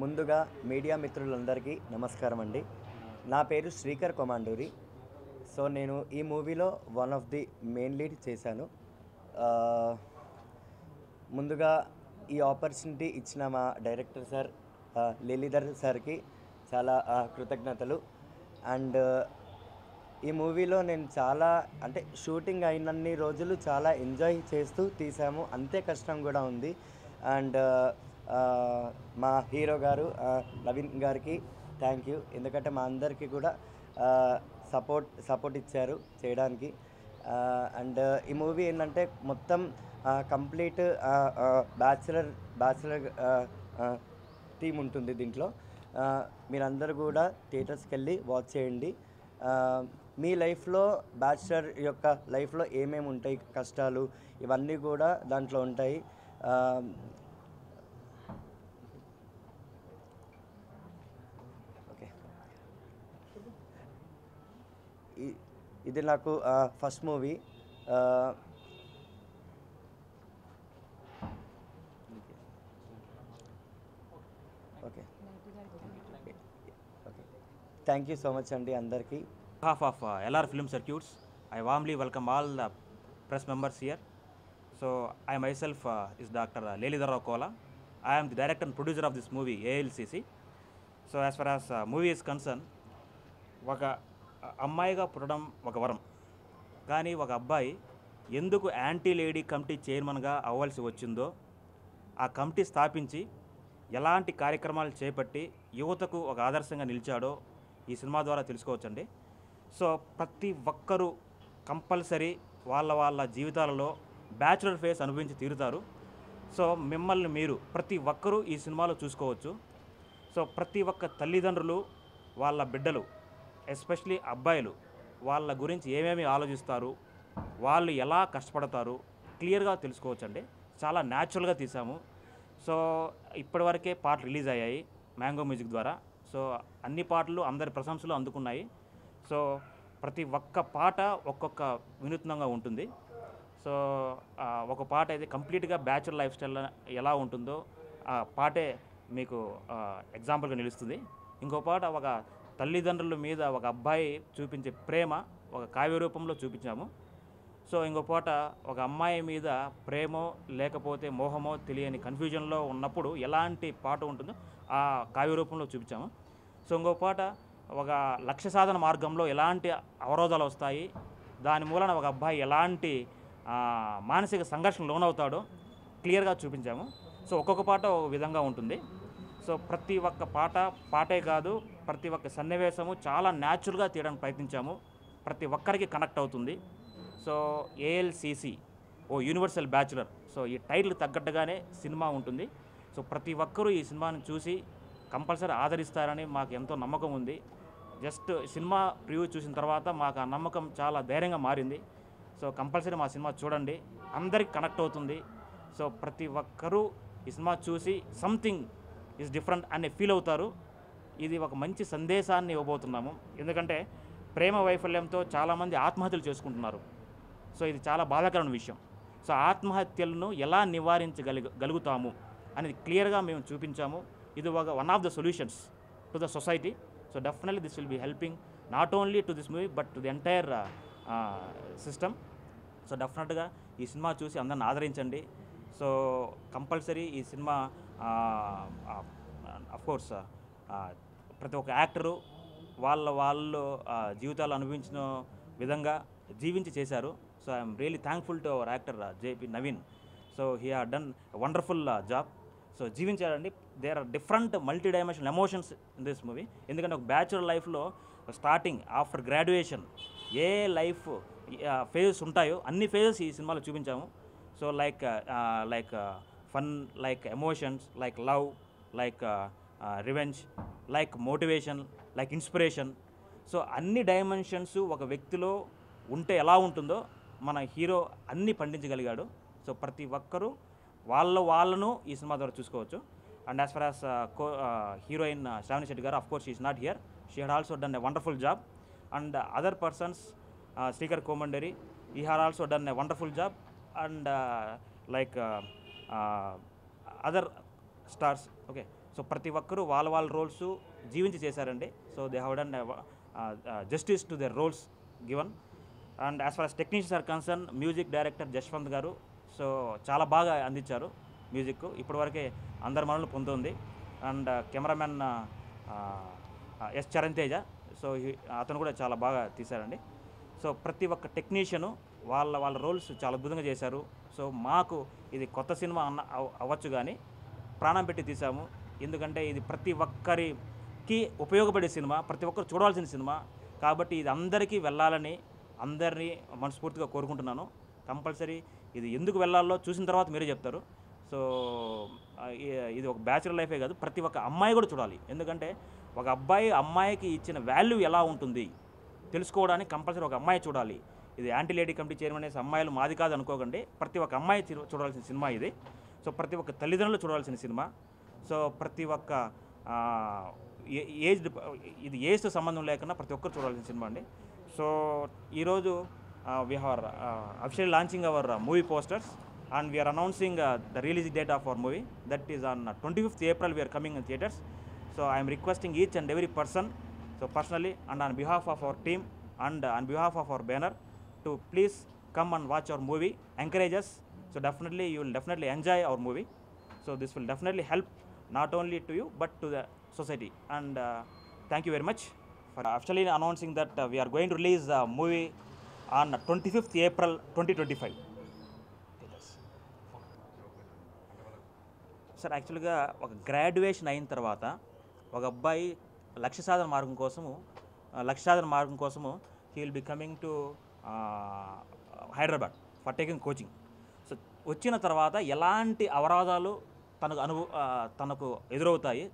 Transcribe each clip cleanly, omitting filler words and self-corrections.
ముందుగా మీడియా మిత్రులందరికీ నమస్కారం అండి. నా పేరు శ్రీకర్ కొమాండూరి. సో నేను ఈ మూవీలో one of the main lead చేశాను. ఆహ్, ముందుగా ఈ ఆపర్చునిటీ ఇచ్చిన మా డైరెక్టర్ సార్ లీలీధర్ సార్కి చాలా కృతజ్ఞతలు. అండ్ ఈ మూవీలో నేను చాలా అంటే షూటింగ్ అయినన్ని రోజులు చాలా ఎంజాయ్ చేస్తూ తీసాము. అంతే కష్టం కూడా ఉంది. అండ్ మా హీరో గారు నవీన్ గారికి థ్యాంక్ యూ. ఎందుకంటే మా అందరికీ కూడా సపోర్ట్ ఇచ్చారు చేయడానికి. అండ్ ఈ మూవీ ఏంటంటే మొత్తం కంప్లీట్ బ్యాచిలర్ థీమ్ ఉంటుంది దీంట్లో. మీరందరూ కూడా థియేటర్స్కి వెళ్ళి వాచ్ చేయండి. మీ లైఫ్లో బ్యాచిలర్ యొక్క లైఫ్లో ఏమేమి ఉంటాయి, కష్టాలు ఇవన్నీ కూడా దాంట్లో ఉంటాయి. ఓకే, ఇది నాకు first movie. Okay okay, thank you so much అండి అందరికీ. On behalf of LR Film Circuits, I warmly welcome all the press members here. So, I myself is Dr. Lelidhar Kola. I am the director and producer of this movie, ALCC. So, as far as movie is concerned, ఒక అమ్మాయిగా పుట్టడం ఒక వరం, కానీ ఒక అబ్బాయి ఎందుకు anti lady committee చైర్మన్గా అవ్వాల్సి వచ్చిందో, ఆ కమిటీ స్థాపించి ఎలాంటి కార్యక్రమాలు చేపట్టి యువతకు ఒక ఆదర్శంగా నిలిచాడో ఈ సినిమా ద్వారా తెలుసుకోవచ్చండి. సో ప్రతి ఒక్కరూ కంపల్సరీ వాళ్ళ జీవితాలలో బ్యాచులర్ ఫేస్ అనుభవించి తీరుతారు. సో మిమ్మల్ని మీరు ప్రతి ఒక్కరూ ఈ సినిమాలో చూసుకోవచ్చు. సో ప్రతి ఒక్క తల్లిదండ్రులు వాళ్ళ బిడ్డలు, ఎస్పెషలీ అబ్బాయిలు, వాళ్ళ గురించి ఏమేమి ఆలోచిస్తారు, వాళ్ళు ఎలా కష్టపడతారు క్లియర్గా తెలుసుకోవచ్చండి. చాలా న్యాచురల్గా తీసాము. సో ఇప్పటివరకే పాటలు రిలీజ్ అయ్యాయి మ్యాంగో మ్యూజిక్ ద్వారా. సో అన్ని పాటలు అందరి ప్రశంసలు అందుకున్నాయి. సో ప్రతి ఒక్క పాట ఒక్కొక్క వినూత్నంగా ఉంటుంది. సో ఒక పాట అయితే కంప్లీట్గా బ్యాచులర్ లైఫ్ స్టైల్ ఎలా ఉంటుందో ఆ పాటే మీకు ఎగ్జాంపుల్గా నిలుస్తుంది. ఇంకో పాట ఒక తల్లిదండ్రుల మీద ఒక అబ్బాయి చూపించే ప్రేమ ఒక కావ్య రూపంలో చూపించాము. సో ఇంకో పాట ఒక అమ్మాయి మీద ప్రేమో లేకపోతే మోహమో తెలియని కన్ఫ్యూజన్లో ఉన్నప్పుడు ఎలాంటి పాట ఉంటుందో ఆ కావ్య రూపంలో చూపించాము. సో ఇంకో పాట ఒక లక్ష్య సాధన మార్గంలో ఎలాంటి అవరోధాలు వస్తాయి, దాని మూలన ఒక అబ్బాయి ఎలాంటి మానసిక సంఘర్షణ లోనవుతాడో క్లియర్గా చూపించాము. సో ఒక్కొక్క పాట ఒక విధంగా ఉంటుంది. సో ప్రతి ఒక్క పాటే కాదు, ప్రతి ఒక్క సన్నివేశము చాలా న్యాచురల్గా తీయడానికి ప్రయత్నించాము. ప్రతి ఒక్కరికి కనెక్ట్ అవుతుంది. సో ALCC ఓ యూనివర్సల్ బ్యాచులర్. సో ఈ టైటిల్ తగ్గట్టుగానే సినిమా ఉంటుంది. సో ప్రతి ఒక్కరూ ఈ సినిమాని చూసి కంపల్సరీ ఆదరిస్తారని మాకు ఎంతో నమ్మకం ఉంది. జస్ట్ సినిమా ప్రివ్యూ చూసిన తర్వాత మాకు ఆ నమ్మకం చాలా ధైర్యంగా మారింది. సో కంపల్సరీ మా సినిమా చూడండి, అందరికి కనెక్ట్ అవుతుంది. సో ప్రతి ఒక్కరూ ఈ సినిమా చూసి సంథింగ్ ఈజ్ డిఫరెంట్ అనే ఫీల్ అవుతారు. ఇది ఒక మంచి సందేశాన్ని ఇవ్వబోతున్నాము. ఎందుకంటే ప్రేమ వైఫల్యంతో చాలామంది ఆత్మహత్యలు చేసుకుంటున్నారు. సో ఇది చాలా బాధాకరమైన విషయం. సో ఆత్మహత్యలను ఎలా నివారించగలుగుతాము అనేది క్లియర్గా మేము చూపించాము. ఇది one of the solutions to the society. So definitely this will be helping not only to this movie but to the entire system. So డెఫినెట్గా ఈ సినిమా చూసి అందరిని ఆదరించండి. సో కంపల్సరీ ఈ సినిమా అఫ్కోర్స్ ప్రతి ఒక్క యాక్టరు వాళ్ళు జీవితాలు అనుభవించిన విధంగా జీవించి చేశారు. So I'm really thankful to our actor JP Naveen. So he have done wonderful job. So జీవించాడండి. There are different multi dimensional emotions in this movie. ఎందుకంటే ఒక బ్యాచులర్ లైఫ్లో స్టార్టింగ్ ఆఫ్టర్ గ్రాడ్యుయేషన్ ఏ లైఫ్ ఫేజెస్ ఉంటాయో అన్ని phases ఈ సినిమాలో చూపించాము. So like fun, like emotions, like love, like revenge, like motivation, like inspiration. So అన్ని డైమెన్షన్స్ ఒక వ్యక్తిలో ఉంటే ఎలా ఉంటుందో మన హీరో అన్నీ పండించగలిగాడు. సో ప్రతి ఒక్కరూ వాళ్ళను ఈ సినిమా ద్వారా చూసుకోవచ్చు. And as far as heroine Sravani Shetty గారు, of course she is not here, she had also done a wonderful job. And other persons Srikar Komandari, he had also done a wonderful job. And like other stars. Okay, so ప్రతి ఒక్కరూ వాళ్ళ roles జీవించి చేశారండి. So they have done justice to their roles given. And as far as technicians are concerned, music director Jaswanth garu so చాలా బాగా అందించారు music, ఇప్పటివరకే అందరి మనల్ని పొందుతుంది. And cameraman S Charan Teja, so అతను కూడా చాలా బాగా తీశారండి. సో ప్రతి ఒక్క టెక్నీషియను వాళ్ళ రోల్స్ చాలా అద్భుతంగా చేశారు. సో మాకు ఇది కొత్త సినిమా అవ్వచ్చు కానీ ప్రాణం పెట్టి తీసాము, ఎందుకంటే ఇది ప్రతి ఒక్కరికి ఉపయోగపడే సినిమా, ప్రతి ఒక్కరు చూడాల్సిన సినిమా కాబట్టి ఇది అందరికీ వెళ్ళాలని అందరినీ మనస్ఫూర్తిగా కోరుకుంటున్నాను. కంపల్సరీ ఇది ఎందుకు వెళ్ళాలో చూసిన తర్వాత మీరే చెప్తారు. సో ఇది ఒక బ్యాచులర్ లైఫే కాదు, ప్రతి ఒక్క అమ్మాయి కూడా చూడాలి. ఎందుకంటే ఒక అబ్బాయి అమ్మాయికి ఇచ్చిన వాల్యూ ఎలా ఉంటుంది తెలుసుకోవడానికి కంపల్సరీ ఒక అమ్మాయి చూడాలి. ఇది యాంటీ లేడీ కమిటీ చైర్మన్ అనేసి అమ్మాయిలు మాది కాదు అనుకోకండి, ప్రతి ఒక్క అమ్మాయి చూడాల్సిన సినిమా ఇది. సో ప్రతి ఒక్క తల్లిదండ్రులు చూడాల్సిన సినిమా. సో ప్రతి ఒక్క ఇది ఏజ్తో సంబంధం లేకుండా ప్రతి ఒక్కరు చూడాల్సిన సినిమా అండి. సో ఈరోజు we are officially launching our movie posters and we are announcing the release date of our movie, that is on 25th April we are coming in theatres. So I am requesting each and every person, so personally and on behalf of our team and on behalf of our banner, to please come and watch our movie, encourage us. So definitely you will definitely enjoy our movie. So this will definitely help not only to you but to the society. And thank you very much for officially announcing that we are going to release the movie on 25th April 2025. Sir యాక్చువల్గా ఒక graduation అయిన తర్వాత ఒక అబ్బాయి లక్ష్య సాధన మార్గం కోసము he will be coming to Hyderabad for taking coaching. So వచ్చిన తర్వాత ఎలాంటి అవరోధాలు తనకు ఎదురవుతాయి,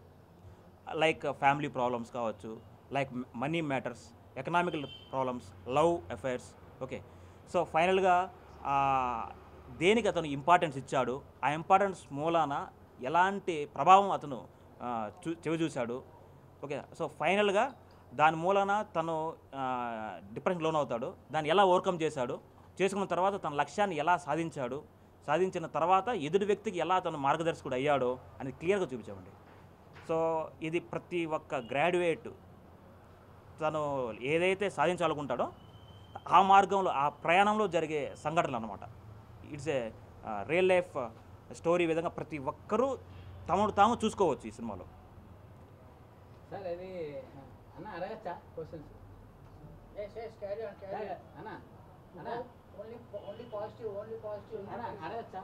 లైక్ ఫ్యామిలీ ప్రాబ్లమ్స్ కావచ్చు, like money matters, economical problems, love affairs. Okay, so ఫైనల్గా దేనికి అతను ఇంపార్టెన్స్ ఇచ్చాడు, ఆ ఇంపార్టెన్స్ మూలాన ఎలాంటి ప్రభావం అతను చూశాడు. ఓకే, సో ఫైనల్గా దాని మూలాన తను డిప్రెషన్ లోన్ అవుతాడు, దాన్ని ఎలా ఓవర్కమ్ చేశాడు, చేసుకున్న తర్వాత తన లక్ష్యాన్ని ఎలా సాధించిన తర్వాత ఎదుటి వ్యక్తికి ఎలా తను మార్గదర్శకుడు అయ్యాడో అని క్లియర్గా చూపించామండి. సో ఇది ప్రతి ఒక్క గ్రాడ్యుయేట్ తను ఏదైతే సాధించాలనుకుంటాడో ఆ మార్గంలో ఆ ప్రయాణంలో జరిగే సంఘటనలు అన్నమాట. It's a real life story విధంగా ప్రతి ఒక్కరూ తాము చూసుకోవచ్చు ఈ సినిమాలో. సార్ అది అన్న అడగచ్చా క్వశ్చన్స్? అన్న ఓన్లీ పాజిటివ్ అన్న అడగచ్చా?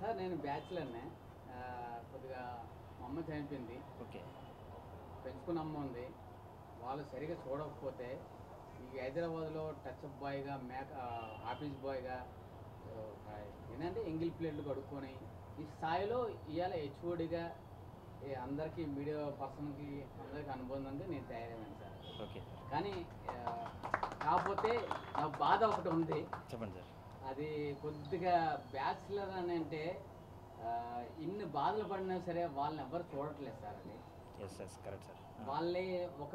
సార్ నేను బ్యాచులర్నే, కొద్దిగా మా అమ్మ చనిపోయింది. ఓకే, పెంచుకున్న అమ్మ ఉంది, వాళ్ళు సరిగా చూడకపోతే ఈ హైదరాబాద్లో టచ్ అప్ బాయ్గా ఆఫీస్ బాయ్గా ఏంటంటే ఎంగిల్ ప్లేట్లు కడుక్కొని ఈ స్థాయిలో ఇవాళ హెచ్ఓడిగా అందరికీ మీడియా పర్సన్కి అందరికీ అనుభవం ఉంది, నేను తయారైనాను సార్. ఓకే, కానీ కాకపోతే నాకు బాధ ఒకటి ఉంది. చెప్పండి సార్. అది కొద్దిగా బ్యాచులర్ అని అంటే ఇన్ని బాధలు పడినా సరే వాళ్ళని ఎవరు చూడట్లేదు సార్. అది కరెక్ట్ సార్. వాళ్ళే ఒక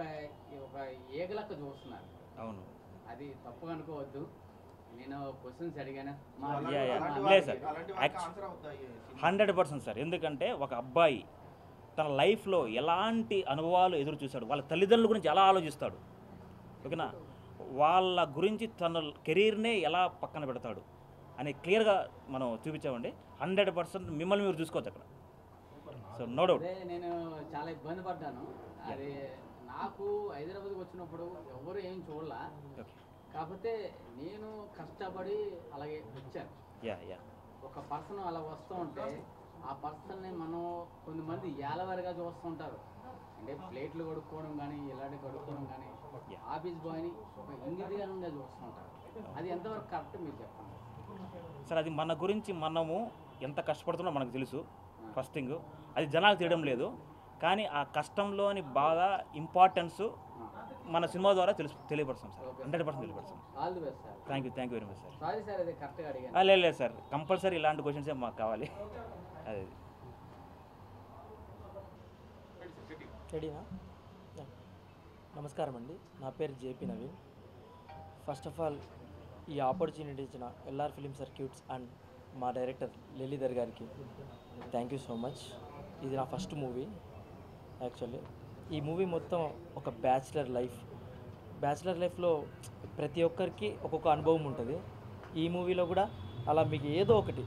ఏగలక్క చూస్తున్నారు. అవును, అది తప్పుగా అనుకోవద్దు. నేను క్వశ్చన్స్ అడిగాను. లేదు సార్, 100% సార్. ఎందుకంటే ఒక అబ్బాయి తన లైఫ్లో ఎలాంటి అనుభవాలు ఎదురు చూశాడు, వాళ్ళ తల్లిదండ్రుల గురించి ఎలా ఆలోచిస్తాడు, ఓకేనా, వాళ్ళ గురించి తన కెరీర్నే ఎలా పక్కన పెడతాడు అని క్లియర్గా మనం చూపించామండి. 100% మిమ్మల్ని మీరు చూసుకోవచ్చు అక్కడ. So no doubt. అదే నేను చాలా ఇబ్బంది పడ్డాను. అది నాకు హైదరాబాద్కి వచ్చినప్పుడు ఎవరు ఏం చూడలా, కాకపోతే నేను కష్టపడి అలాగే వచ్చాను. ఒక పర్సన్ అలా వస్తూ ఉంటే ఆ పర్సన్ని మనం కొంతమంది ఏలవారిగా చూస్తూ ఉంటారు. అంటే ప్లేట్లు కడుక్కోవడం కానీ ఇలాంటి కడుక్కోవడం కానీ ఆఫీస్ బాయ్ని ఒక ఇంగిదిగా చూస్తూ ఉంటారు. అది ఎంతవరకు కరెక్ట్ మీరు చెప్పండి సార్. అది మన గురించి మనము ఎంత కష్టపడుతున్నా మనకు తెలుసు. ఫస్ట్ థింగ్ అది జనాలు తీయడం లేదు, కానీ ఆ కష్టంలోని బాగా ఇంపార్టెన్స్ మన సినిమా ద్వారా తెలియపరుస్తాం సార్. 100% తెలియపరుస్తాం. All the best sir. Thank you very much sir. Sorry sir, అది కరెక్ట్గా అడిగాను. లేదు సార్, కంపల్సరీ ఇలాంటి క్వశ్చన్సే మాకు కావాలి. అది రెడీనా? నమస్కారం అండి, నా పేరు JP Naveen. First of all ఈ ఆపర్చునిటీ ఇచ్చిన ఎల్ఆర్ ఫిలిం సర్క్యూట్స్ అండ్ మా డైరెక్టర్ లలిధర్ గారికి థ్యాంక్ యూ సో మచ్. ఇది నా ఫస్ట్ మూవీ యాక్చువల్లీ. ఈ మూవీ మొత్తం ఒక బ్యాచిలర్ లైఫ్లో ప్రతి ఒక్కరికి ఒక్కొక్క అనుభవం ఉంటుంది. ఈ మూవీలో కూడా అలా మీకు ఏదో ఒకటి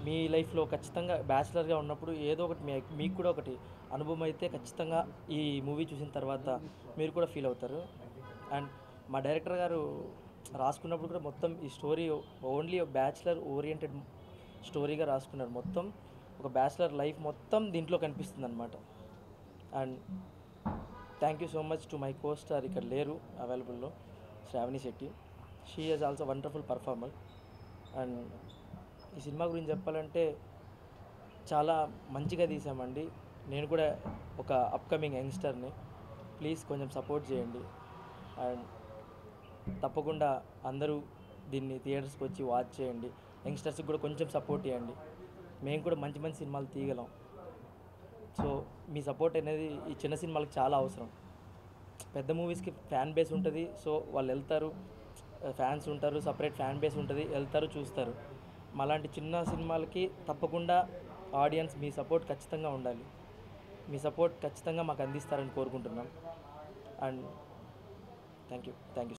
మీ లైఫ్లో ఖచ్చితంగా బ్యాచిలర్గా ఉన్నప్పుడు ఏదో ఒకటి మీకు కూడా ఒకటి అనుభవం అయితే ఖచ్చితంగా ఈ మూవీ చూసిన తర్వాత మీరు కూడా ఫీల్ అవుతారు. అండ్ మా డైరెక్టర్ గారు రాసుకున్నప్పుడు కూడా మొత్తం ఈ స్టోరీ ఓన్లీ బ్యాచిలర్ ఓరియంటెడ్ స్టోరీగా రాసుకున్నారు. మొత్తం ఒక బ్యాచిలర్ లైఫ్ మొత్తం దీంట్లో కనిపిస్తుంది అనమాట. And thank you so much to my co star, ఇక్కడ లేరు అవైలబుల్లో, Shravani Shetty. She is also wonderful performer. And ఈ సినిమా గురించి చెప్పాలంటే చాలా మంచిగా తీసామండి. నేను కూడా ఒక అప్కమింగ్ యంగ్స్టర్ని, ప్లీజ్ కొంచెం సపోర్ట్ చేయండి. అండ్ తప్పకుండా అందరూ దీన్ని థియేటర్స్కి వచ్చి వాచ్ చేయండి. యంగ్స్టర్స్కి కూడా కొంచెం సపోర్ట్ చేయండి. మేము కూడా మంచి మంచి సినిమాలు తీయగలం. సో మీ సపోర్ట్ అనేది ఈ చిన్న సినిమాలకు చాలా అవసరం. పెద్ద మూవీస్కి ఫ్యాన్ బేస్ ఉంటుంది, సో వాళ్ళు వెళ్తారు, ఫ్యాన్స్ ఉంటారు, సపరేట్ ఫ్యాన్ బేస్ ఉంటుంది, వెళ్తారు, చూస్తారు. మాలాంటి చిన్న సినిమాలకి తప్పకుండా ఆడియన్స్ మీ సపోర్ట్ ఖచ్చితంగా ఉండాలి. మీ సపోర్ట్ ఖచ్చితంగా మాకు అందిస్తారని కోరుకుంటున్నాం. And thank you.